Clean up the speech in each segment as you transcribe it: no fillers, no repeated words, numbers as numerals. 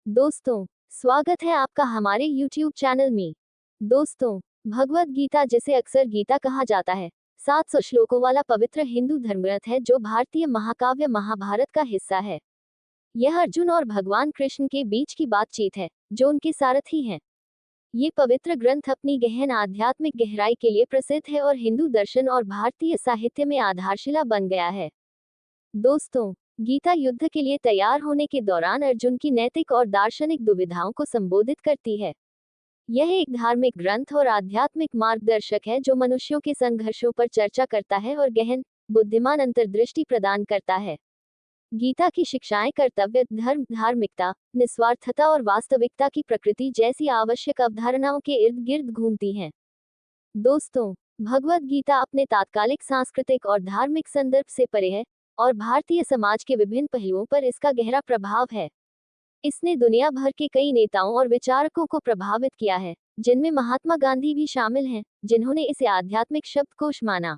दोस्तों, स्वागत है आपका हमारे YouTube चैनल में। दोस्तों, भगवद गीता, जिसे अक्सर गीता कहा जाता है, 700 श्लोकों वाला पवित्र हिंदू धर्मग्रंथ है जो भारतीय महाकाव्य महाभारत का हिस्सा है। यह अर्जुन और भगवान कृष्ण के बीच की बातचीत है, जो उनके सारथी हैं। ये पवित्र ग्रंथ अपनी गहन आध्यात्मिक गहराई के लिए प्रसिद्ध है और हिंदू दर्शन और भारतीय साहित्य में आधारशिला बन गया है। दोस्तों, गीता युद्ध के लिए तैयार होने के दौरान अर्जुन की नैतिक और दार्शनिक दुविधाओं को संबोधित करती है। यह एक धार्मिक ग्रंथ और आध्यात्मिक मार्गदर्शक है जो मनुष्यों के संघर्षों पर चर्चा करता है और गहन, बुद्धिमान अंतर्दृष्टि प्रदान करता है। गीता की शिक्षाएं कर्तव्य, धर्म, धार्मिकता, निस्वार्थता और वास्तविकता की प्रकृति जैसी आवश्यक अवधारणाओं के इर्द गिर्द घूमती हैं। दोस्तों, भगवद गीता अपने तात्कालिक सांस्कृतिक और धार्मिक संदर्भ से परे है और भारतीय समाज के विभिन्न पहलुओं पर इसका गहरा प्रभाव है। इसने दुनिया भर के कई नेताओं और विचारकों को प्रभावित किया है, जिनमें महात्मा गांधी भी शामिल हैं, जिन्होंने इसे आध्यात्मिक शब्दकोश माना।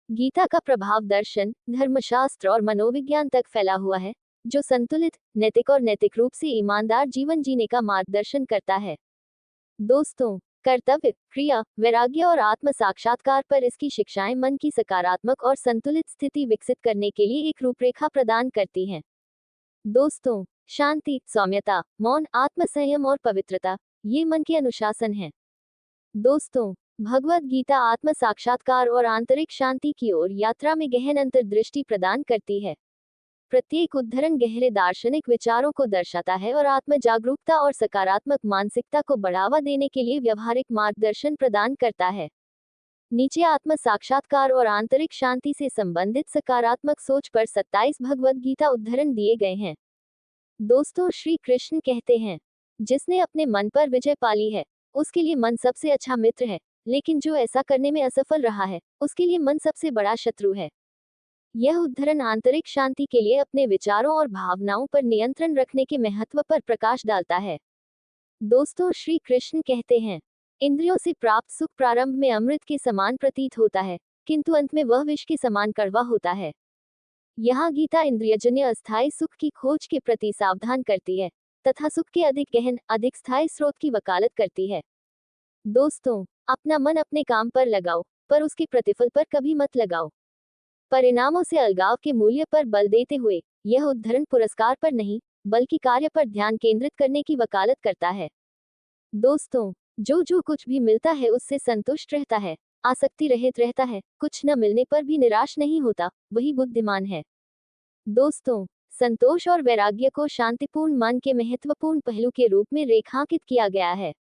गीता का प्रभाव दर्शन, धर्मशास्त्र और मनोविज्ञान तक फैला हुआ है, जो संतुलित, नैतिक और नैतिक रूप से ईमानदार जीवन जीने का मार्गदर्शन करता है। दोस्तों, कर्तव्य, क्रिया, वैराग्य और आत्म साक्षात्कार पर इसकी शिक्षाएं मन की सकारात्मक और संतुलित स्थिति विकसित करने के लिए एक रूपरेखा प्रदान करती हैं। दोस्तों, शांति, सौम्यता, मौन, आत्मसंयम और पवित्रता, ये मन के अनुशासन हैं। दोस्तों, भगवद गीता आत्म साक्षात्कार और आंतरिक शांति की ओर यात्रा में गहन अंतर्दृष्टि प्रदान करती है। प्रत्येक उद्धरण गहरे दार्शनिक विचारों को दर्शाता है और आत्म जागरूकता और सकारात्मक मानसिकता को बढ़ावा देने के लिए व्यवहारिक मार्गदर्शन प्रदान करता है। नीचे आत्म साक्षात्कार और आंतरिक शांति से संबंधित सकारात्मक सोच पर 27 भगवद गीता उद्धरण दिए गए हैं। दोस्तों, श्री कृष्ण कहते हैं, जिसने अपने मन पर विजय पाली है, उसके लिए मन सबसे अच्छा मित्र है, लेकिन जो ऐसा करने में असफल रहा है, उसके लिए मन सबसे बड़ा शत्रु है। यह उद्धरण आंतरिक शांति के लिए अपने विचारों और भावनाओं पर नियंत्रण रखने के महत्व पर प्रकाश डालता है। दोस्तों, श्री कृष्ण कहते हैं, इंद्रियों से प्राप्त सुख प्रारंभ में अमृत के समान प्रतीत होता है, किंतु अंत में वह विष के समान कड़वा होता है। यहाँ गीता इंद्रियजन्य अस्थायी सुख की खोज के प्रति सावधान करती है तथा सुख के अधिक गहन, अधिक स्थायी स्रोत की वकालत करती है। दोस्तों, अपना मन अपने काम पर लगाओ, पर उसके प्रतिफल पर कभी मत लगाओ। परिणामों से अलगाव के मूल्य पर बल देते हुए यह उद्धरण पुरस्कार पर नहीं, बल्कि कार्य पर ध्यान केंद्रित करने की वकालत करता है। दोस्तों, जो कुछ भी मिलता है उससे संतुष्ट रहता है, आसक्ति रहित रहता है, कुछ न मिलने पर भी निराश नहीं होता, वही बुद्धिमान है। दोस्तों, संतोष और वैराग्य को शांतिपूर्ण मन के महत्वपूर्ण पहलू के रूप में रेखांकित किया गया है।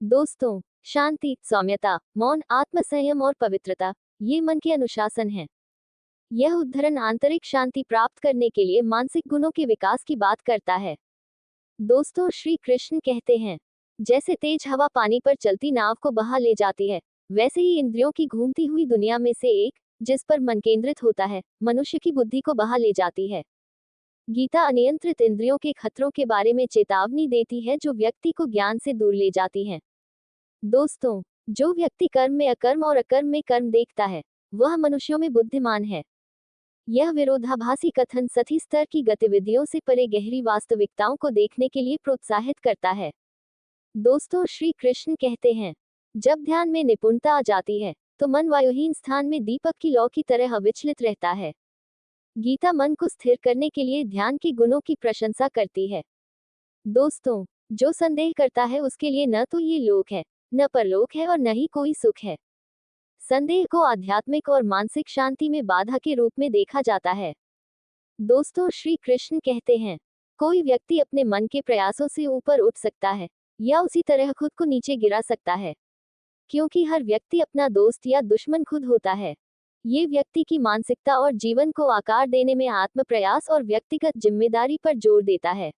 दोस्तों, शांति, सौम्यता, मौन, आत्मसंयम और पवित्रता, ये मन के अनुशासन हैं। यह उद्धरण आंतरिक शांति प्राप्त करने के लिए मानसिक गुणों के विकास की बात करता है। दोस्तों, श्री कृष्ण कहते हैं, जैसे तेज हवा पानी पर चलती नाव को बहा ले जाती है, वैसे ही इंद्रियों की घूमती हुई दुनिया में से एक, जिस पर मन केंद्रित होता है, मनुष्य की बुद्धि को बहा ले जाती है। गीता अनियंत्रित इंद्रियों के खतरों के बारे में चेतावनी देती है जो व्यक्ति को ज्ञान से दूर ले जाती हैं। दोस्तों, जो व्यक्ति कर्म में अकर्म और अकर्म में कर्म देखता है, वह मनुष्यों में बुद्धिमान है। यह विरोधाभासी कथन सतही स्तर की गतिविधियों से परे गहरी वास्तविकताओं को देखने के लिए प्रोत्साहित करता है। दोस्तों, श्री कृष्ण कहते हैं, जब ध्यान में निपुणता आ जाती है, तो मन वायुहीन स्थान में दीपक की लौ की तरह अविचलित रहता है। गीता मन को स्थिर करने के लिए ध्यान के गुणों की प्रशंसा करती है। दोस्तों, जो संदेह करता है उसके लिए न तो ये लोक है, न परलोक है और न ही कोई सुख है। संदेह को आध्यात्मिक और मानसिक शांति में बाधा के रूप में देखा जाता है। दोस्तों, श्री कृष्ण कहते हैं, कोई व्यक्ति अपने मन के प्रयासों से ऊपर उठ सकता है या उसी तरह खुद को नीचे गिरा सकता है, क्योंकि हर व्यक्ति अपना दोस्त या दुश्मन खुद होता है। ये व्यक्ति की मानसिकता और जीवन को आकार देने में आत्म प्रयास और व्यक्तिगत जिम्मेदारी पर जोर देता है।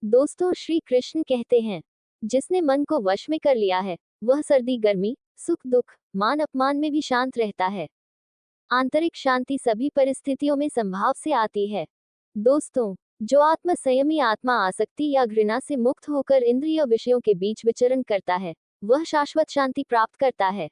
दोस्तों, श्री कृष्ण कहते हैं, जिसने मन को वश में कर लिया है, वह सर्दी गर्मी, सुख दुख, मान अपमान में भी शांत रहता है। आंतरिक शांति सभी परिस्थितियों में संभाव से आती है। दोस्तों, जो आत्म संयमी आत्मा आसक्ति या घृणा से मुक्त होकर इंद्रिय विषयों के बीच विचरण करता है, वह शाश्वत शांति प्राप्त करता है।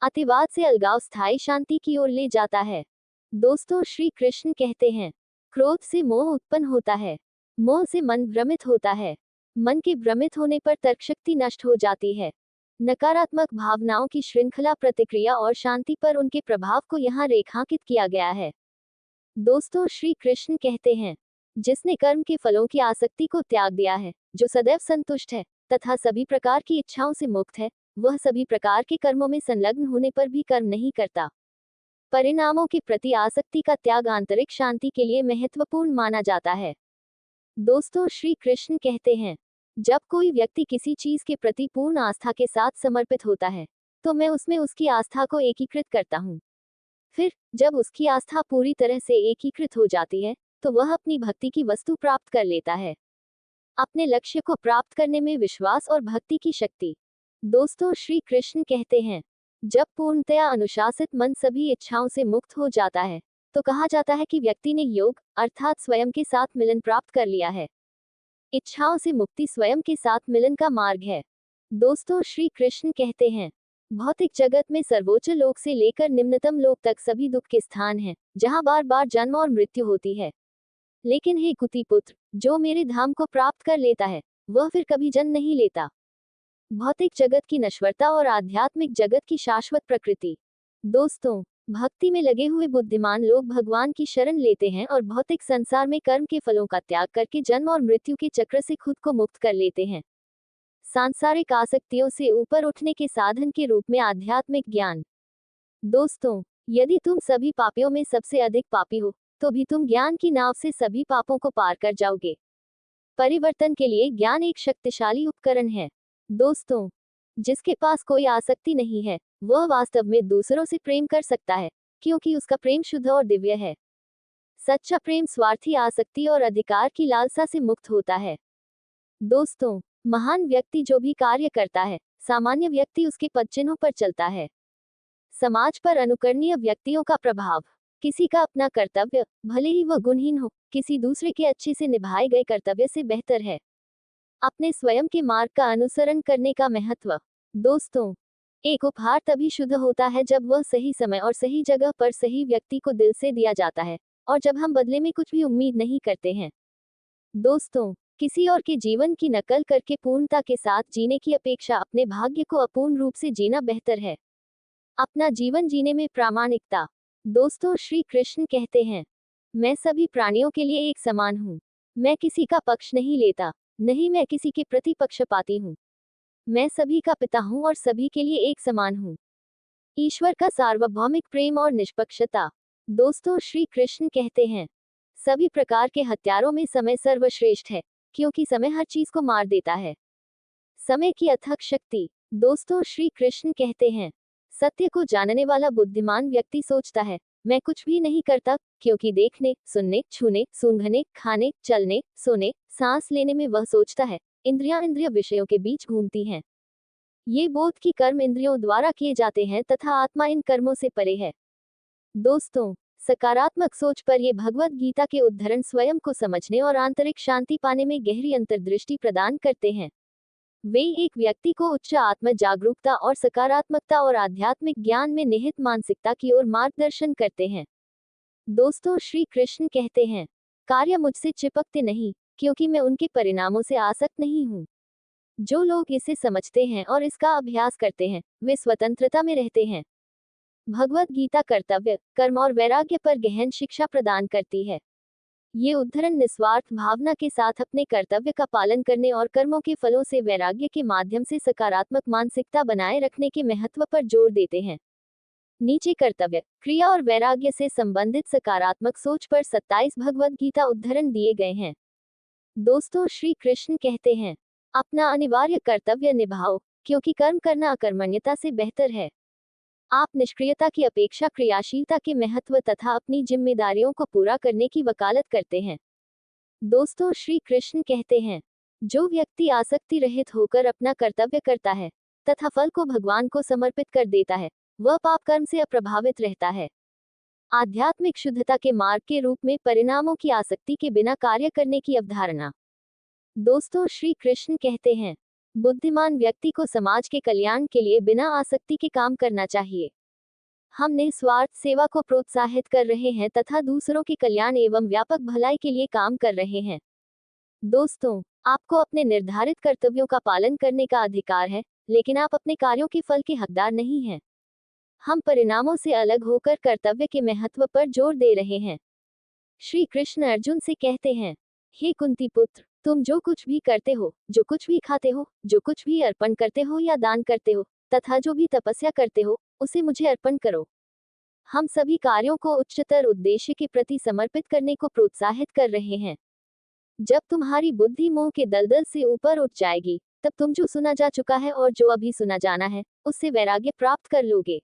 अतिवाद से अलगाव स्थायी शांति की ओर ले जाता है। दोस्तों, श्री कृष्ण कहते हैं, क्रोध से मोह उत्पन्न होता है, मोह से मन भ्रमित होता है। मन के भ्रमित होने पर तर्क शक्ति नष्ट हो जाती है। नकारात्मक भावनाओं की श्रृंखला, प्रतिक्रिया और शांति पर उनके प्रभाव को यहाँ रेखांकित किया गया है। दोस्तों, श्री कृष्ण कहते हैं, जिसने कर्म के फलों की आसक्ति को त्याग दिया है, जो सदैव संतुष्ट है तथा सभी प्रकार की इच्छाओं से मुक्त है, वह सभी प्रकार के कर्मों में संलग्न होने पर भी कर्म नहीं करता। परिणामों के प्रति आसक्ति का त्याग आंतरिक शांति के लिए महत्वपूर्ण माना जाता है। दोस्तों, श्री कृष्ण कहते हैं, जब कोई व्यक्ति किसी चीज के प्रति पूर्ण आस्था के साथ समर्पित होता है, तो मैं उसमें उसकी आस्था को एकीकृत करता हूँ। फिर जब उसकी आस्था पूरी तरह से एकीकृत हो जाती है, तो वह अपनी भक्ति की वस्तु प्राप्त कर लेता है। अपने लक्ष्य को प्राप्त करने में विश्वास और भक्ति की शक्ति। दोस्तों, श्री कृष्ण कहते हैं, जब पूर्णतया अनुशासित मन सभी इच्छाओं से मुक्त हो जाता है, तो कहा जाता है कि व्यक्ति ने योग अर्थात स्वयं के साथ मिलन प्राप्त कर लिया है। इच्छाओं से मुक्ति स्वयं के साथ मिलन का मार्ग है। दोस्तों, श्री कृष्ण कहते हैं, भौतिक जगत में सर्वोच्च लोक से लेकर निम्नतम लोक तक सभी दुख के स्थान हैं, जहां बार बार जन्म और मृत्यु होती है। लेकिन हे कुति पुत्र, जो मेरे धाम को प्राप्त कर लेता है, वह फिर कभी जन्म नहीं लेता। भौतिक जगत की नश्वरता और आध्यात्मिक जगत की शाश्वत प्रकृति। दोस्तों, भक्ति में लगे हुए बुद्धिमान लोग भगवान की शरण लेते हैं और भौतिक संसार में कर्म के फलों का त्याग करके जन्म और मृत्यु के चक्र से खुद को मुक्त कर लेते हैं। सांसारिक आसक्तियों से ऊपर उठने के साधन के रूप में आध्यात्मिक ज्ञान। दोस्तों, यदि तुम सभी पापियों में सबसे अधिक पापी हो, तो भी तुम ज्ञान की नाव से सभी पापों को पार कर जाओगे। परिवर्तन के लिए ज्ञान एक शक्तिशाली उपकरण है। दोस्तों, जिसके पास कोई आसक्ति नहीं है, वह वास्तव में दूसरों से प्रेम कर सकता है, क्योंकि उसका प्रेम शुद्ध और दिव्य है। सच्चा प्रेम स्वार्थी आसक्ति और अधिकार की लालसा से मुक्त होता है। दोस्तों, महान व्यक्ति जो भी कार्य करता है, सामान्य व्यक्ति उसके पदचिन्हों पर चलता है। समाज पर अनुकरणीय व्यक्तियों का प्रभाव। किसी का अपना कर्तव्य, भले ही वह गुणहीन हो, किसी दूसरे के अच्छे से निभाए गए कर्तव्य से बेहतर है। अपने स्वयं के मार्ग का अनुसरण करने का महत्व। दोस्तों, एक उपहार तभी शुद्ध होता है जब वह सही समय और सही जगह पर सही व्यक्ति को दिल से दिया जाता है, और जब हम बदले में कुछ भी उम्मीद नहीं करते हैं। दोस्तों, किसी और के जीवन की नकल करके पूर्णता के साथ जीने की अपेक्षा अपने भाग्य को अपूर्ण रूप से जीना बेहतर है। अपना जीवन जीने में प्रामाणिकता। दोस्तों, श्री कृष्ण कहते हैं, मैं सभी प्राणियों के लिए एक समान हूँ। मैं किसी का पक्ष नहीं लेता, नहीं मैं किसी के प्रति पक्षपाती हूँ। मैं सभी का पिता हूँ और सभी के लिए एक समान हूँ। ईश्वर का सार्वभौमिक प्रेम और निष्पक्षता। दोस्तों, श्री कृष्ण कहते हैं, सभी प्रकार के हथियारों में समय सर्वश्रेष्ठ है, क्योंकि समय हर चीज को मार देता है। समय की अथक शक्ति। दोस्तों, श्री कृष्ण कहते हैं, सत्य को जानने वाला बुद्धिमान व्यक्ति सोचता है, मैं कुछ भी नहीं करता, क्योंकि देखने, सुनने, छूने, सूंघने, खाने, चलने, सोने, सांस लेने में वह सोचता है, इंद्रिय विषयों के बीच घूमती हैं। ये बोध की कर्म इंद्रियों द्वारा किए जाते हैं तथा आत्मा इन कर्मों से परे है। दोस्तों, सकारात्मक सोच पर ये भगवत गीता के उद्धरण स्वयं को समझने और आंतरिक शांति पाने में गहरी अंतर्दृष्टि प्रदान करते हैं। वे एक व्यक्ति को उच्च आत्म जागरूकता और सकारात्मकता और आध्यात्मिक ज्ञान में निहित मानसिकता की ओर मार्गदर्शन करते हैं। दोस्तों, श्री कृष्ण कहते हैं, कार्य मुझसे चिपकते नहीं, क्योंकि मैं उनके परिणामों से आसक्त नहीं हूँ। जो लोग इसे समझते हैं और इसका अभ्यास करते हैं, वे स्वतंत्रता में रहते हैं। भगवत गीता कर्तव्य, कर्म और वैराग्य पर गहन शिक्षा प्रदान करती है। ये उद्धरण निस्वार्थ भावना के साथ अपने कर्तव्य का पालन करने और कर्मों के फलों से वैराग्य के माध्यम से सकारात्मक मानसिकता बनाए रखने के महत्व पर जोर देते हैं। नीचे कर्तव्य, क्रिया और वैराग्य से संबंधित सकारात्मक सोच पर 27 भगवत गीता उद्धरण दिए गए हैं। दोस्तों, श्री कृष्ण कहते हैं, अपना अनिवार्य कर्तव्य निभाओ, क्योंकि कर्म करना अकर्मण्यता से बेहतर है। आप निष्क्रियता की अपेक्षा क्रियाशीलता के महत्व तथा अपनी जिम्मेदारियों को पूरा करने की वकालत करते हैं। दोस्तों, श्री कृष्ण कहते हैं, जो व्यक्ति आसक्ति रहित होकर अपना कर्तव्य करता है तथा फल को भगवान को समर्पित कर देता है, वह पाप कर्म से अप्रभावित रहता है। आध्यात्मिक शुद्धता के मार्ग के रूप में परिणामों की आसक्ति के बिना कार्य करने की अवधारणा। दोस्तों, श्री कृष्ण कहते हैं, बुद्धिमान व्यक्ति को समाज के कल्याण के लिए बिना आसक्ति के काम करना चाहिए। हम निस्वार्थ सेवा को प्रोत्साहित कर रहे हैं तथा दूसरों के कल्याण एवं व्यापक भलाई के लिए काम कर रहे हैं। दोस्तों, आपको अपने निर्धारित कर्तव्यों का पालन करने का अधिकार है, लेकिन आप अपने कार्यों के फल के हकदार नहीं हैं। हम परिणामों से अलग होकर कर्तव्य के महत्व पर जोर दे रहे हैं। श्री कृष्ण अर्जुन से कहते हैं, हे कुंती पुत्र, तुम जो कुछ भी करते हो, जो कुछ भी खाते हो, जो कुछ भी अर्पण करते हो या दान करते हो, तथा जो भी तपस्या करते हो, उसे मुझे अर्पण करो। हम सभी कार्यों को उच्चतर उद्देश्य के प्रति समर्पित करने को प्रोत्साहित कर रहे हैं। जब तुम्हारी बुद्धि मोह के दलदल से ऊपर उठ जाएगी, तब तुम जो सुना जा चुका है और जो अभी सुना जाना है, उससे वैराग्य प्राप्त कर लोगे।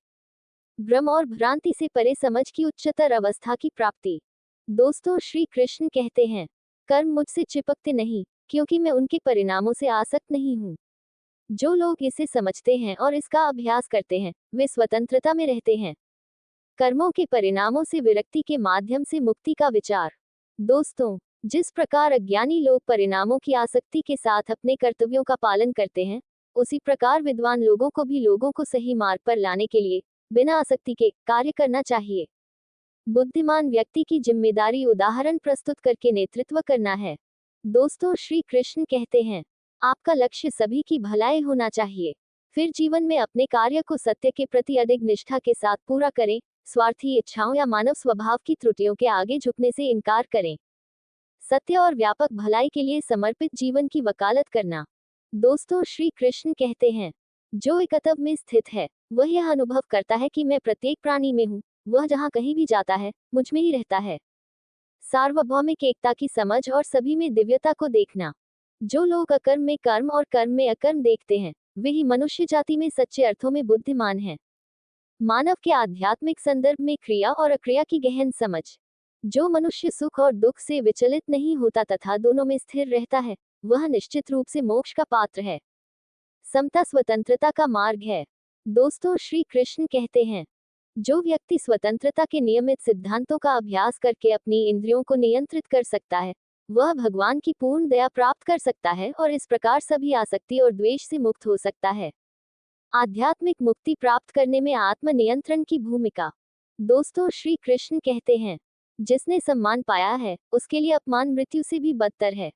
भ्रम और भ्रांति से परे समझ की उच्चतर अवस्था की प्राप्ति। दोस्तों, श्री कृष्ण कहते हैं, कर्म मुझसे चिपकते नहीं, क्योंकि मैं उनके परिणामों से आसक्त नहीं हूँ। जो लोग इसे समझते हैं और इसका अभ्यास करते हैं, वे स्वतंत्रता में रहते हैं। कर्मों के परिणामों से विरक्ति के माध्यम से मुक्ति का विचार। दोस्तों, जिस प्रकार अज्ञानी लोग परिणामों की आसक्ति के साथ अपने कर्तव्यों का पालन करते हैं, उसी प्रकार विद्वान लोगों को भी लोगों को सही मार्ग पर लाने के लिए बिना आसक्ति के कार्य करना चाहिए। बुद्धिमान व्यक्ति की जिम्मेदारी उदाहरण प्रस्तुत करके नेतृत्व करना है। दोस्तों, श्री कृष्ण कहते हैं, आपका लक्ष्य सभी की भलाई होना चाहिए। फिर जीवन में अपने कार्य को सत्य के प्रति अधिक निष्ठा के साथ पूरा करें। स्वार्थी इच्छाओं या मानव स्वभाव की त्रुटियों के आगे झुकने से इनकार करें। सत्य और व्यापक भलाई के लिए समर्पित जीवन की वकालत करना। दोस्तों, श्री कृष्ण कहते हैं, जो एकत्व में स्थित है, वह यह अनुभव करता है कि मैं प्रत्येक प्राणी में हूँ। वह जहाँ कहीं भी जाता है, मुझ में ही रहता है। सार्वभौमिक एकता की समझ और सभी में दिव्यता को देखना। जो लोग अकर्म में कर्म और कर्म में अकर्म देखते हैं, वे ही मनुष्य जाति में सच्चे अर्थों में बुद्धिमान हैं। मानव के आध्यात्मिक संदर्भ में क्रिया और अक्रिया की गहन समझ। जो मनुष्य सुख और दुख से विचलित नहीं होता तथा दोनों में स्थिर रहता है, वह निश्चित रूप से मोक्ष का पात्र है। समता स्वतंत्रता का मार्ग है। दोस्तों, श्री कृष्ण कहते हैं, जो व्यक्ति स्वतंत्रता के नियमित सिद्धांतों का अभ्यास करके अपनी इंद्रियों को नियंत्रित कर सकता है, वह भगवान की पूर्ण दया प्राप्त कर सकता है और इस प्रकार सभी आसक्ति और द्वेष से मुक्त हो सकता है। आध्यात्मिक मुक्ति प्राप्त करने में आत्म नियंत्रण की भूमिका। दोस्तों, श्री कृष्ण कहते हैं, जिसने सम्मान पाया है, उसके लिए अपमान मृत्यु से भी बदतर है।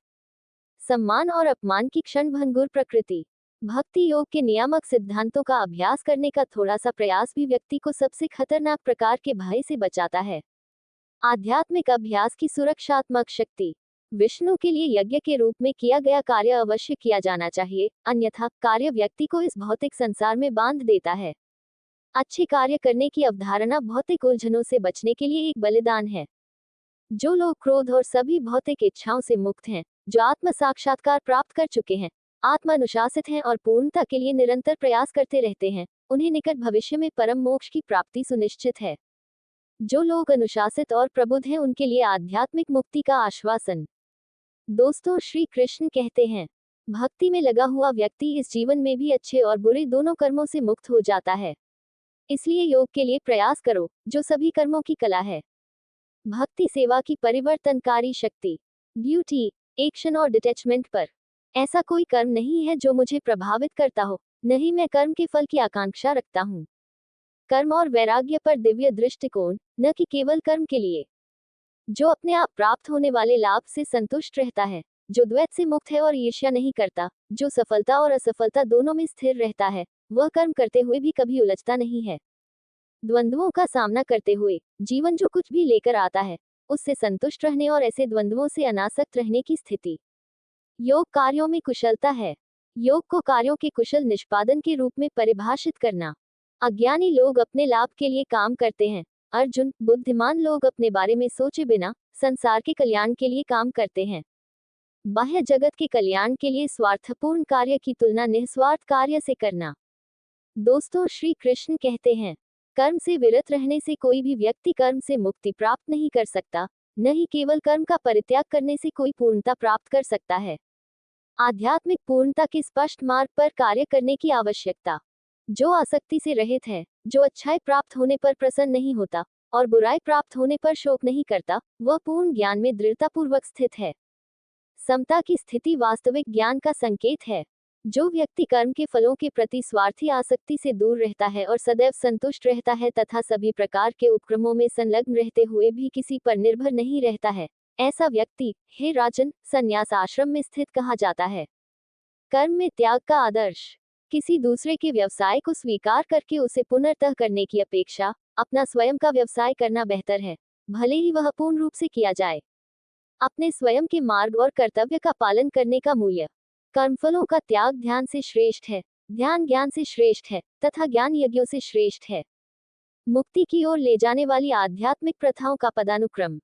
सम्मान और अपमान की क्षणभंगुर प्रकृति। भक्ति योग के नियामक सिद्धांतों का अभ्यास करने का थोड़ा सा प्रयास भी व्यक्ति को सबसे खतरनाक प्रकार के भय से बचाता है। आध्यात्मिक अभ्यास की सुरक्षात्मक शक्ति। विष्णु के लिए यज्ञ के रूप में किया गया कार्य अवश्य किया जाना चाहिए, अन्यथा कार्य व्यक्ति को इस भौतिक संसार में बांध देता है। अच्छे कार्य करने की अवधारणा भौतिक उलझनों से बचने के लिए एक बलिदान है। जो लोग क्रोध और सभी भौतिक इच्छाओं से मुक्त हैं, जो आत्म साक्षात्कार प्राप्त कर चुके हैं, आत्मा अनुशासित हैं और पूर्णता के लिए निरंतर प्रयास करते रहते हैं, उन्हें निकट भविष्य में परम मोक्ष की प्राप्ति सुनिश्चित है। जो लोग अनुशासित और प्रबुद्ध हैं, उनके लिए आध्यात्मिक मुक्ति का आश्वासन। दोस्तों, श्री कृष्ण कहते हैं, भक्ति में लगा हुआ व्यक्ति इस जीवन में भी अच्छे और बुरे दोनों कर्मों से मुक्त हो जाता है। इसलिए योग के लिए प्रयास करो, जो सभी कर्मों की कला है। भक्ति सेवा की परिवर्तनकारी शक्ति। ड्यूटी, एक्शन और डिटैचमेंट पर। ऐसा कोई कर्म नहीं है जो मुझे प्रभावित करता हो, नहीं मैं कर्म के फल की आकांक्षा रखता हूँ। कर्म और वैराग्य पर दिव्य दृष्टिकोण, न कि केवल कर्म के लिए। जो अपने आप प्राप्त होने वाले लाभ से संतुष्ट रहता है, जो द्वैत से मुक्त है और ईर्ष्या नहीं करता, जो सफलता और असफलता दोनों में स्थिर रहता है, वह कर्म करते हुए भी कभी उलझता नहीं है। द्वंद्वों का सामना करते हुए जीवन जो कुछ भी लेकर आता है, उससे संतुष्ट रहने और ऐसे द्वंद्वों से अनासक्त रहने की स्थिति। योग कार्यों में कुशलता है। योग को कार्यों के कुशल निष्पादन के रूप में परिभाषित करना। अज्ञानी लोग अपने लाभ के लिए काम करते हैं। अर्जुन, बुद्धिमान लोग अपने बारे में सोचे बिना संसार के कल्याण के लिए काम करते हैं। बाह्य जगत के कल्याण के लिए स्वार्थपूर्ण कार्य की तुलना निस्वार्थ कार्य से करना। दोस्तों, श्री कृष्ण कहते हैं, कर्म से विरत रहने से कोई भी व्यक्ति कर्म से मुक्ति प्राप्त नहीं कर सकता, न ही केवल कर्म का परित्याग करने से कोई पूर्णता प्राप्त कर सकता है। आध्यात्मिक पूर्णता के स्पष्ट मार्ग पर कार्य करने की आवश्यकता। जो आसक्ति से रहित है, जो अच्छाई प्राप्त होने पर प्रसन्न नहीं होता और बुराई प्राप्त होने पर शोक नहीं करता, वह पूर्ण ज्ञान में दृढ़तापूर्वक स्थित है। समता की स्थिति वास्तविक ज्ञान का संकेत है। जो व्यक्ति कर्म के फलों के प्रति स्वार्थी आसक्ति से दूर रहता है और सदैव संतुष्ट रहता है तथा सभी प्रकार के उपक्रमों में संलग्न रहते हुए भी किसी पर निर्भर नहीं रहता है, ऐसा व्यक्ति, हे राजन, संन्यास आश्रम में स्थित कहा जाता है। कर्म में त्याग का आदर्श। किसी दूसरे के व्यवसाय को स्वीकार करके उसे पुनर्तः करने की अपेक्षा अपना स्वयं का व्यवसाय करना बेहतर है, भले ही वह पूर्ण रूप से किया जाए। अपने स्वयं के मार्ग और कर्तव्य का पालन करने का मूल्य। कर्मफलों का त्याग ध्यान से श्रेष्ठ है, ध्यान ज्ञान से श्रेष्ठ है तथा ज्ञान यज्ञों से श्रेष्ठ है। मुक्ति की ओर ले जाने वाली आध्यात्मिक प्रथाओं का पदानुक्रम।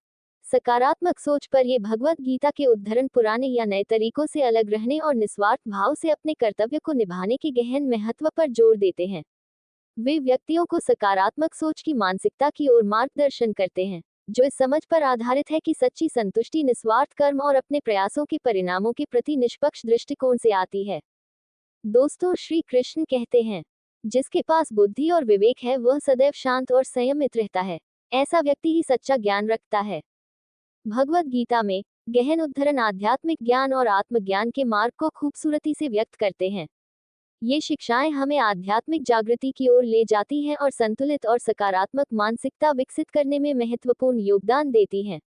सकारात्मक सोच पर ये भगवत गीता के उद्धरण पुराने या नए तरीकों से अलग रहने और निस्वार्थ भाव से अपने कर्तव्य को निभाने के गहन महत्व पर जोर देते हैं। वे व्यक्तियों को सकारात्मक सोच की मानसिकता की ओर मार्गदर्शन करते हैं, जो इस समझ पर आधारित है कि सच्ची संतुष्टि निस्वार्थ कर्म और अपने प्रयासों के परिणामों के प्रति निष्पक्ष दृष्टिकोण से आती है। दोस्तों, श्री कृष्ण कहते हैं, जिसके पास बुद्धि और विवेक है वह सदैव शांत और संयमित रहता है। ऐसा व्यक्ति ही सच्चा ज्ञान रखता है। भगवत गीता में गहन उद्धरण आध्यात्मिक ज्ञान और आत्मज्ञान के मार्ग को खूबसूरती से व्यक्त करते हैं। ये शिक्षाएं हमें आध्यात्मिक जागृति की ओर ले जाती हैं और संतुलित और सकारात्मक मानसिकता विकसित करने में महत्वपूर्ण योगदान देती हैं।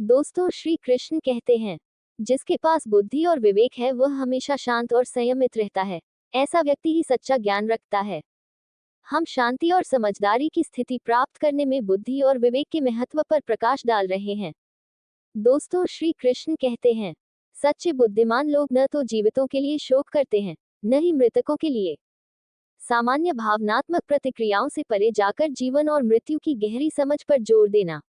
दोस्तों, श्री कृष्ण कहते हैं, जिसके पास बुद्धि और विवेक है वह हमेशा शांत और संयमित रहता है। ऐसा व्यक्ति ही सच्चा ज्ञान रखता है। हम शांति और समझदारी की स्थिति प्राप्त करने में बुद्धि और विवेक के महत्व पर प्रकाश डाल रहे हैं। दोस्तों, श्री कृष्ण कहते हैं, सच्चे बुद्धिमान लोग न तो जीवितों के लिए शोक करते हैं, न ही मृतकों के लिए। सामान्य भावनात्मक प्रतिक्रियाओं से परे जाकर जीवन और मृत्यु की गहरी समझ पर जोर देना।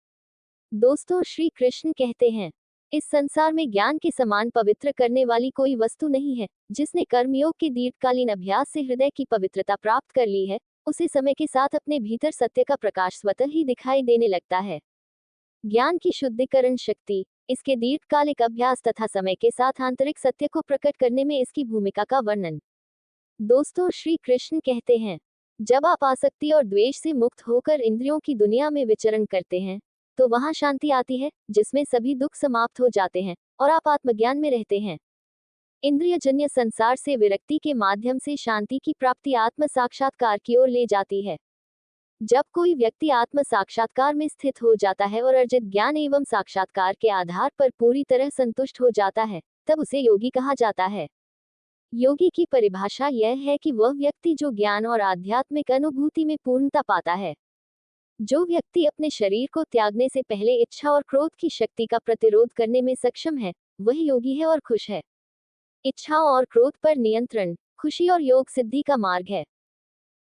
दोस्तों, श्री कृष्ण कहते हैं, इस संसार में ज्ञान के समान पवित्र करने वाली कोई वस्तु नहीं है। जिसने कर्मयोग के दीर्घकालीन अभ्यास से हृदय की पवित्रता प्राप्त कर ली है, उसे समय के साथ अपने भीतर सत्य का प्रकाश स्वतः ही दिखाई देने लगता है। ज्ञान की शुद्धिकरण शक्ति, इसके दीर्घकालिक अभ्यास तथा समय के साथ आंतरिक सत्य को प्रकट करने में इसकी भूमिका का वर्णन। दोस्तों, श्री कृष्ण कहते हैं, जब आप आसक्ति और द्वेष से मुक्त होकर इंद्रियों की दुनिया में विचरण करते हैं, तो वहां शांति आती है, जिसमें सभी दुख समाप्त हो जाते हैं और आप आत्मज्ञान में रहते हैं। इंद्रियजन्य संसार से विरक्ति के माध्यम से शांति की प्राप्ति आत्म साक्षात्कार की ओर ले जाती है। जब कोई व्यक्ति आत्म साक्षात्कार में स्थित हो जाता है और अर्जित ज्ञान एवं साक्षात्कार के आधार पर पूरी तरह संतुष्ट हो जाता है, तब उसे योगी कहा जाता है। योगी की परिभाषा यह है कि वह व्यक्ति जो ज्ञान और आध्यात्मिक अनुभूति में पूर्णता पाता है। जो व्यक्ति अपने शरीर को त्यागने से पहले इच्छा और क्रोध की शक्ति का प्रतिरोध करने में सक्षम है, वही योगी है और खुश है। इच्छाओं और क्रोध पर नियंत्रण, खुशी और योग सिद्धि का मार्ग है।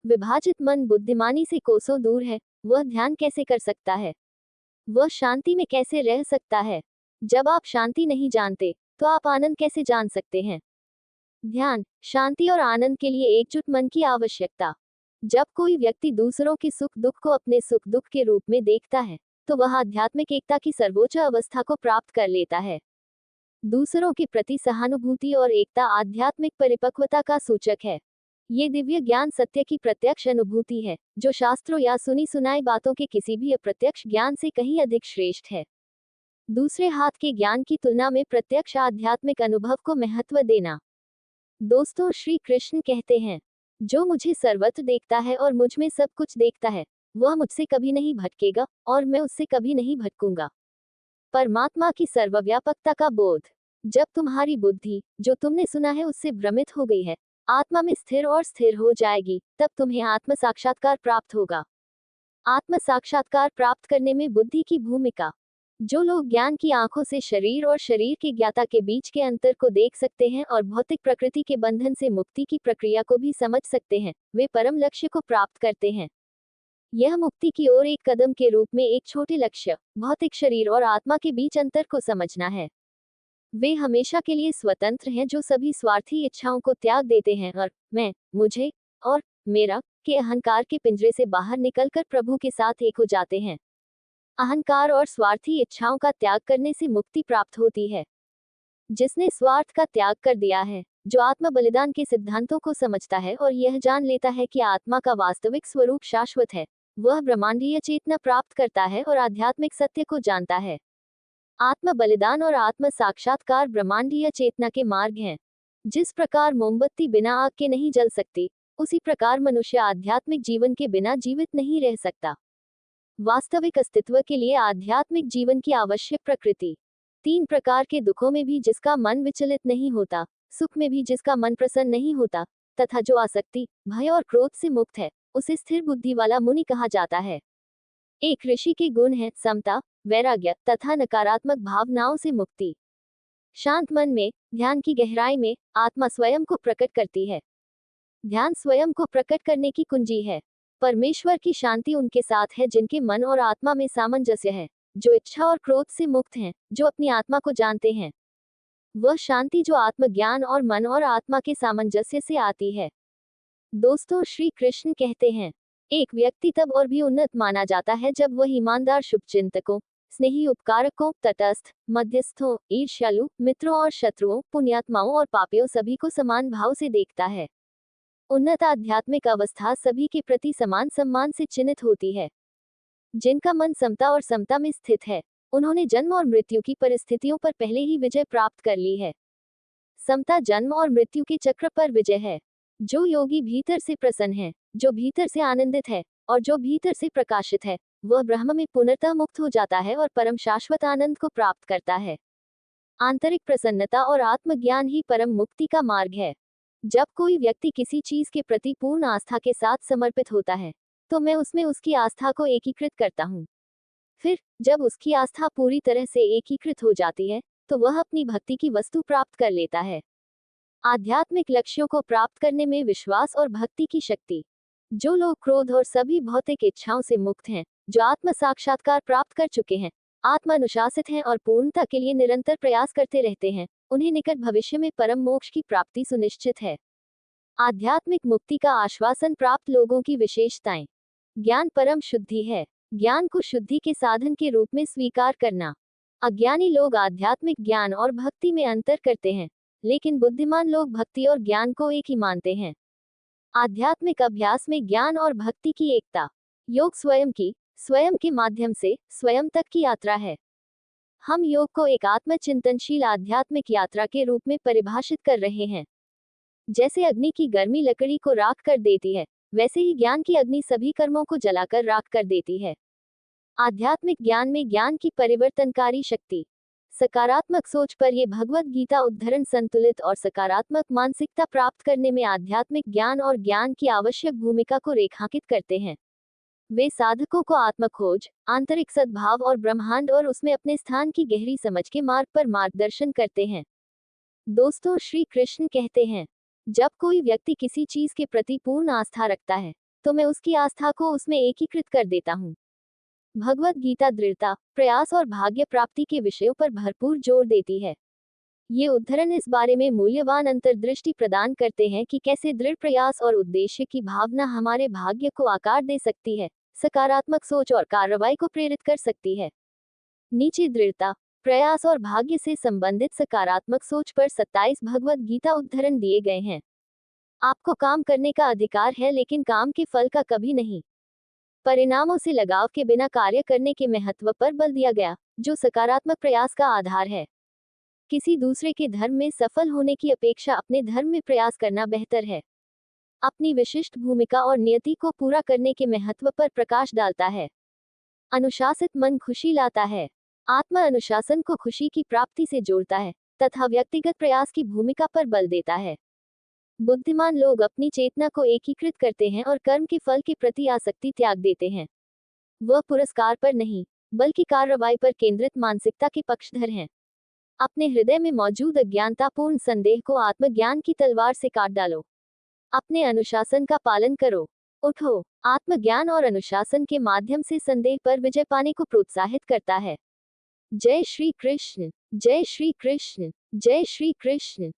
विभाजित मन बुद्धिमानी से कोसों दूर है। वह ध्यान कैसे कर सकता है? वह शांति में कैसे रह सकता है? जब आप शांति नहीं जानते, तो आप आनंद कैसे जान सकते हैं? ध्यान, शांति और आनंद के लिए एकजुट मन की आवश्यकता। जब कोई व्यक्ति दूसरों के सुख दुख को अपने सुख दुख के रूप में देखता है, तो वह आध्यात्मिक एकता की सर्वोच्च अवस्था को प्राप्त कर लेता है। दूसरों के प्रति सहानुभूति और एकता आध्यात्मिक परिपक्वता का सूचक है। ये दिव्य ज्ञान सत्य की प्रत्यक्ष अनुभूति है, जो शास्त्रों या सुनी सुनाई बातों के किसी भी अप्रत्यक्ष ज्ञान से कहीं अधिक श्रेष्ठ है। दूसरे हाथ के ज्ञान की तुलना में प्रत्यक्ष आध्यात्मिक अनुभव को महत्व देना। दोस्तों, श्री कृष्ण कहते हैं, जो मुझे सर्वत्र देखता है और मुझ में सब कुछ देखता है, वह मुझसे कभी नहीं भटकेगा और मैं उससे कभी नहीं भटकूंगा। परमात्मा की सर्वव्यापकता का बोध। जब तुम्हारी बुद्धि, जो तुमने सुना है, उससे भ्रमित हो गई है, आत्मा में स्थिर हो जाएगी, तब तुम्हें आत्म साक्षात्कार प्राप्त होगा। आत्म साक्षात्कार प्राप्त करने में बुद्धि की भूमिका। जो लोग ज्ञान की आंखों से शरीर और शरीर के ज्ञाता के बीच के अंतर को देख सकते हैं और भौतिक प्रकृति के बंधन से मुक्ति की प्रक्रिया को भी समझ सकते हैं, वे परम लक्ष्य को प्राप्त करते हैं। यह मुक्ति की ओर एक कदम के रूप में एक छोटे लक्ष्य, भौतिक शरीर और आत्मा के बीच अंतर को समझना है। वे हमेशा के लिए स्वतंत्र हैं, जो सभी स्वार्थी इच्छाओं को त्याग देते हैं और मैं, मुझे और मेरा के अहंकार के पिंजरे से बाहर निकलकर प्रभु के साथ एक हो जाते हैं। अहंकार और स्वार्थी इच्छाओं का त्याग करने से मुक्ति प्राप्त होती है। जिसने स्वार्थ का त्याग कर दिया है, जो आत्म बलिदान के सिद्धांतों को समझता है और यह जान लेता है कि आत्मा का वास्तविक स्वरूप शाश्वत है, वह ब्रह्मांडीय चेतना प्राप्त करता है और आध्यात्मिक सत्य को जानता है। आत्म बलिदान और आत्म साक्षात्कार ब्रह्मांडीय चेतना के मार्ग हैं। जिस प्रकार मोमबत्ती बिना आग के नहीं जल सकती, उसी प्रकार मनुष्य आध्यात्मिक जीवन के बिना जीवित नहीं रह सकता। वास्तविक अस्तित्व के लिए आध्यात्मिक जीवन की आवश्यक प्रकृति। तीन प्रकार के दुखों में भी जिसका मन विचलित नहीं होता, सुख में भी जिसका मन प्रसन्न नहीं होता, तथा जो आसक्ति, भय और क्रोध से मुक्त है, उसे स्थिर बुद्धि वाला मुनि कहा जाता है। एक ऋषि के गुण है समता, वैराग्य तथा नकारात्मक भावनाओं से मुक्ति। शांत मन में, ध्यान की गहराई में, आत्मा स्वयं को प्रकट करती है। ध्यान स्वयं को प्रकट करने की कुंजी है। परमेश्वर की शांति उनके साथ है जिनके मन और आत्मा में सामंजस्य है, जो इच्छा और क्रोध से मुक्त हैं, जो अपनी आत्मा को जानते हैं। वह शांति जो आत्मज्ञान और मन और आत्मा के सामंजस्य से आती है। दोस्तों, श्री कृष्ण कहते हैं, एक व्यक्ति तब और भी उन्नत माना जाता है जब वह ईमानदार शुभचिंतकों, स्नेही उपकारकों, तटस्थ, मध्यस्थों, ईर्ष्यालु, मित्रों और शत्रुओं, पुण्यात्माओं और पापियों सभी को समान भाव से देखता है। उन्नत आध्यात्मिक अवस्था सभी के प्रति समान सम्मान से चिन्हित होती है। जिनका मन समता और समता में स्थित है, उन्होंने जन्म और मृत्यु की परिस्थितियों पर पहले ही विजय प्राप्त कर ली है। समता जन्म और मृत्यु के चक्र पर विजय है। जो योगी भीतर से प्रसन्न है, जो भीतर से आनंदित है और जो भीतर से प्रकाशित है, वह ब्रह्म में पुनर्तः मुक्त हो जाता है और परम शाश्वत आनंद को प्राप्त करता है। आंतरिक प्रसन्नता और आत्मज्ञान ही परम मुक्ति का मार्ग है। जब कोई व्यक्ति किसी चीज के प्रति पूर्ण आस्था के साथ समर्पित होता है, तो मैं उसमें उसकी आस्था को एकीकृत करता हूँ। फिर जब उसकी आस्था पूरी तरह से एकीकृत हो जाती है, तो वह अपनी भक्ति की वस्तु प्राप्त कर लेता है। आध्यात्मिक लक्ष्यों को प्राप्त करने में विश्वास और भक्ति की शक्ति। जो लोग क्रोध और सभी भौतिक इच्छाओं से मुक्त हैं, जो आत्म साक्षात्कार प्राप्त कर चुके हैं, आत्म अनुशासित हैं और पूर्णता के लिए निरंतर प्रयास करते रहते हैं, उन्हें निकट भविष्य में परम मोक्ष की प्राप्ति सुनिश्चित है। आध्यात्मिक मुक्ति का आश्वासन प्राप्त लोगों की विशेषताएं। ज्ञान परम शुद्धि है। ज्ञान को शुद्धि के साधन के रूप में स्वीकार करना। अज्ञानी लोग आध्यात्मिक ज्ञान और भक्ति में अंतर करते हैं, लेकिन बुद्धिमान लोग भक्ति और ज्ञान को एक ही मानते हैं। आध्यात्मिक अभ्यास में ज्ञान और भक्ति की एकता। योग स्वयं के माध्यम से स्वयं तक की यात्रा है। हम योग को एक आत्मचिंतनशील आध्यात्मिक यात्रा के रूप में परिभाषित कर रहे हैं। जैसे अग्नि की गर्मी लकड़ी को राख कर देती है, वैसे ही ज्ञान की अग्नि सभी कर्मों को जलाकर राख कर देती है। आध्यात्मिक ज्ञान में ज्ञान की परिवर्तनकारी शक्ति। सकारात्मक सोच पर ये भगवत गीता उद्धरण संतुलित और सकारात्मक मानसिकता प्राप्त करने में आध्यात्मिक ज्ञान और ज्ञान की आवश्यक भूमिका को रेखांकित करते हैं। वे साधकों को आत्मखोज, आंतरिक सद्भाव और ब्रह्मांड और उसमें अपने स्थान की गहरी समझ के मार्ग पर मार्गदर्शन करते हैं। दोस्तों, श्री कृष्ण कहते हैं, जब कोई व्यक्ति किसी चीज के प्रति पूर्ण आस्था रखता है, तो मैं उसकी आस्था को उसमें एकीकृत कर देता हूँ। भगवत गीता दृढ़ता, प्रयास और भाग्य प्राप्ति के विषयों पर भरपूर जोर देती है। ये उद्धरण इस बारे में मूल्यवान अंतर्दृष्टि प्रदान करते हैं कि कैसे दृढ़ प्रयास और उद्देश्य की भावना हमारे भाग्य को आकार दे सकती है, सकारात्मक सोच और कार्रवाई को प्रेरित कर सकती है। नीचे दृढ़ता, प्रयास और भाग्य से संबंधित सकारात्मक सोच पर 27 भगवत गीता उद्धरण दिए गए हैं। आपको काम करने का अधिकार है, लेकिन काम के फल का कभी नहीं। परिणामों से लगाव के बिना कार्य करने के महत्व पर बल दिया गया, जो सकारात्मक प्रयास का आधार है। किसी दूसरे के धर्म में सफल होने की अपेक्षा अपने धर्म में प्रयास करना बेहतर है। अपनी विशिष्ट भूमिका और नियति को पूरा करने के महत्व पर प्रकाश डालता है। अनुशासित मन खुशी लाता है। आत्म अनुशासन को खुशी की प्राप्ति से जोड़ता है तथा व्यक्तिगत प्रयास की भूमिका पर बल देता है। बुद्धिमान लोग अपनी चेतना को एकीकृत करते हैं और कर्म के फल के प्रति आसक्ति त्याग देते हैं। वह पुरस्कार पर नहीं, बल्कि कार्रवाई पर केंद्रित मानसिकता के पक्षधर हैं। अपने हृदय में मौजूद अज्ञानतापूर्ण संदेह को आत्मज्ञान की तलवार से काट डालो। अपने अनुशासन का पालन करो। उठो। आत्मज्ञान और अनुशासन के माध्यम से संदेह पर विजय पाने को प्रोत्साहित करता है। जय श्री कृष्ण। जय श्री कृष्ण। जय श्री कृष्ण।